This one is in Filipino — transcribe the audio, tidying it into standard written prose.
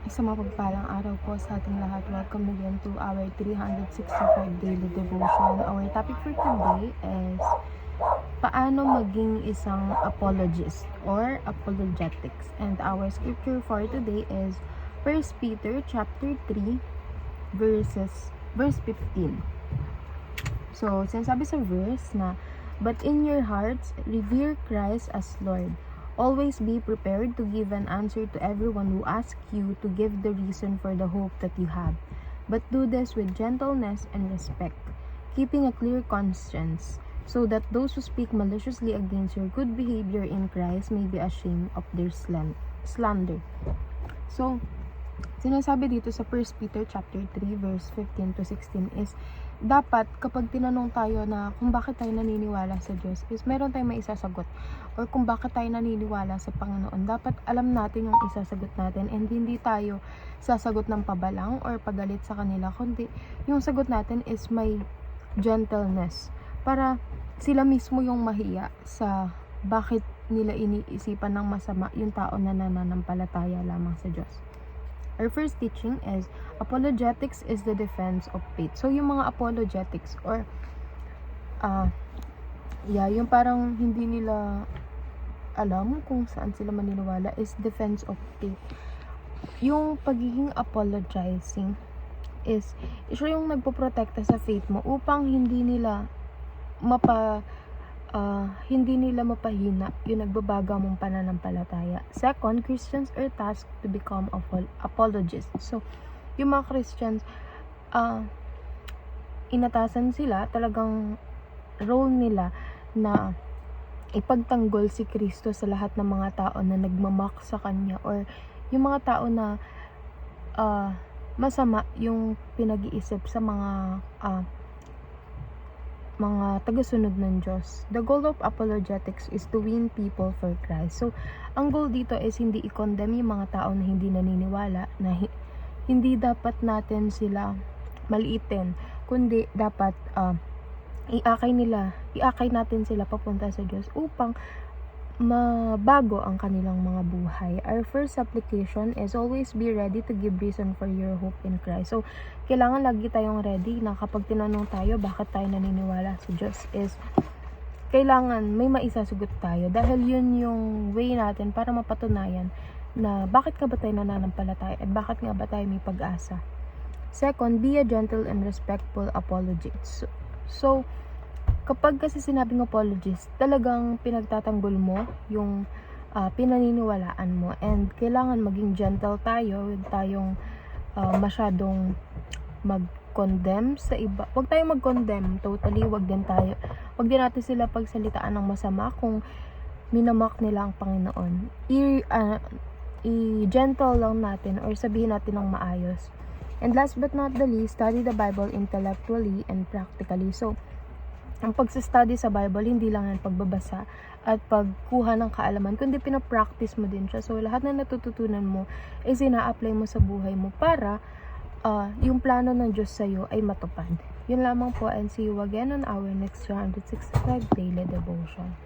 Sa mapagpalang araw po sa ating lahat. Welcome again to our 365 daily devotion. Our topic for today is paano maging isang apologist or apologetics. And our scripture for today is 1 Peter chapter 3 verse 15. So, sinasabi sa verse na, "But in your hearts, revere Christ as Lord. Always be prepared to give an answer to everyone who asks you to give the reason for the hope that you have. But do this with gentleness and respect, keeping a clear conscience, so that those who speak maliciously against your good behavior in Christ may be ashamed of their slander." So, sinasabi dito sa 1 Peter chapter 3 verse 15 to 16 is dapat kapag tinanong tayo na kung bakit tayo naniniwala sa Diyos is meron tayong maisasagot, or kung bakit tayo naniniwala sa Panginoon, dapat alam natin yung isasagot natin, and hindi tayo sasagot ng pabalang or pagalit sa kanila, kundi yung sagot natin is may gentleness para sila mismo yung mahiya sa bakit nila iniisipan ng masama yung tao na nananampalataya lamang sa Diyos. Our first teaching is apologetics is the defense of faith. So, yung mga apologetics or yung parang hindi nila alam kung saan sila maniniwala is defense of faith. Yung pagiging apologizing is siya yung nagpoprotekta sa faith mo upang hindi nila mapahina yung nagbabaga mong pananampalataya. Second, Christians are tasked to become apologists. So, yung mga Christians, inatasan sila, talagang role nila na ipagtanggol si Kristo sa lahat ng mga tao na nagmamak sa Kanya, or yung mga tao na masama yung pinag-iisip sa mga tagasunod ng Diyos. The goal of apologetics is to win people for Christ. So, ang goal dito is hindi i-condemn yung mga tao na hindi naniniwala, na hindi dapat natin sila maliitin, kundi dapat iakay natin sila papunta sa Diyos upang mabago ang kanilang mga buhay. Our first application is always be ready to give reason for your hope in Christ. So, kailangan lagi tayong ready na kapag tinanong tayo bakit tayo naniniwala sa Diyos is kailangan may maisasagot tayo, dahil yun yung way natin para mapatunayan na bakit nga ba tayo nananampalataya at bakit nga ba tayo may pag-asa. Second, be a gentle and respectful apologist. So, kapag kasi sinabing apologist, talagang pinagtatanggol mo yung pinaniniwalaan mo, and kailangan maging gentle tayo, huwag tayong masyadong mag-condemn sa iba. Huwag tayong mag-condemn totally, wag din natin sila pagsalitaan ng masama kung minamak nila ang Panginoon. I-gentle lang natin or sabihin natin ng maayos. And last but not the least, study the Bible intellectually and practically. So, ang pagsa-study sa Bible, hindi lang yan pagbabasa at pagkuha ng kaalaman, kundi pinapractice mo din siya. So, lahat na natututunan mo is ina-apply mo sa buhay mo para yung plano ng Diyos sa'yo ay matupad. Yun lamang po, and see you again on our next 365 daily devotion.